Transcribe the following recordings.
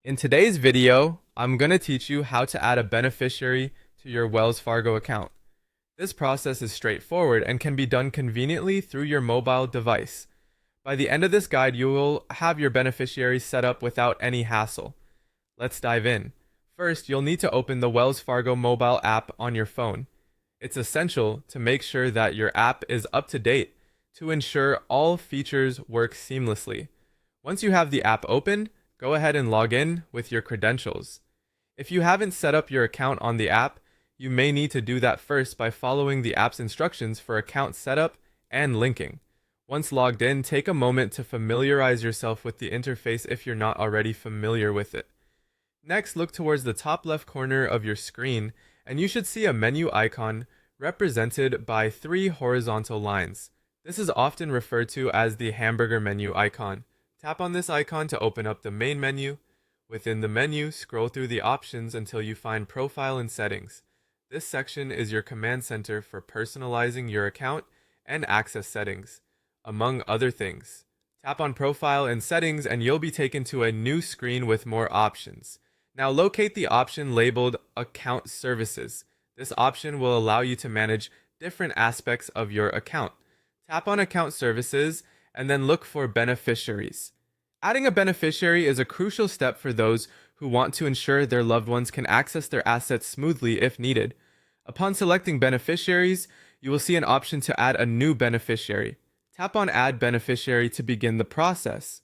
In today's video, I'm going to teach you how to add a beneficiary to your Wells Fargo account. This process is straightforward and can be done conveniently through your mobile device. By the end of this guide, you will have your beneficiary set up without any hassle. Let's dive in. First, you'll need to open the Wells Fargo mobile app on your phone. It's essential to make sure that your app is up to date to ensure all features work seamlessly. Once you have the app open, go ahead and log in with your credentials. If you haven't set up your account on the app, you may need to do that first by following the app's instructions for account setup and linking. Once logged in, take a moment to familiarize yourself with the interface if you're not already familiar with it. Next, look towards the top left corner of your screen, and you should see a menu icon represented by 3 horizontal lines. This is often referred to as the hamburger menu icon. Tap on this icon to open up the main menu. Within the menu, scroll through the options until you find Profile and Settings. This section is your command center for personalizing your account and access settings, among other things. Tap on Profile and Settings and you'll be taken to a new screen with more options. Now locate the option labeled Account Services. This option will allow you to manage different aspects of your account. Tap on Account Services and then look for Beneficiaries. Adding a beneficiary is a crucial step for those who want to ensure their loved ones can access their assets smoothly if needed. Upon selecting beneficiaries, you will see an option to add a new beneficiary. Tap on Add Beneficiary to begin the process.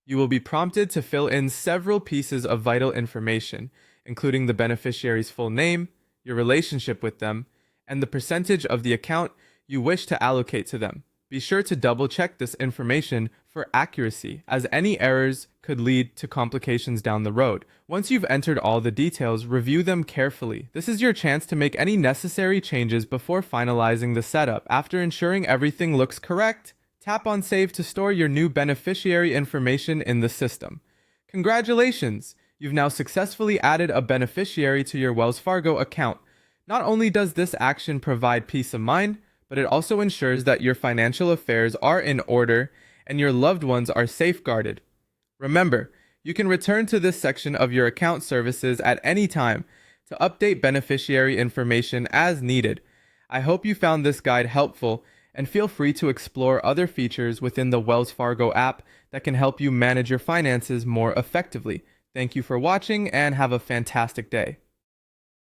You will be prompted to fill in several pieces of vital information, including the beneficiary's full name, your relationship with them, and the percentage of the account you wish to allocate to them. Be sure to double-check this information for accuracy, as any errors could lead to complications down the road. Once you've entered all the details, review them carefully. This is your chance to make any necessary changes before finalizing the setup. After ensuring everything looks correct, tap on Save to store your new beneficiary information in the system. Congratulations! You've now successfully added a beneficiary to your Wells Fargo account. Not only does this action provide peace of mind, but it also ensures that your financial affairs are in order and your loved ones are safeguarded. Remember, you can return to this section of your account services at any time to update beneficiary information as needed. I hope you found this guide helpful and feel free to explore other features within the Wells Fargo app that can help you manage your finances more effectively. Thank you for watching and have a fantastic day.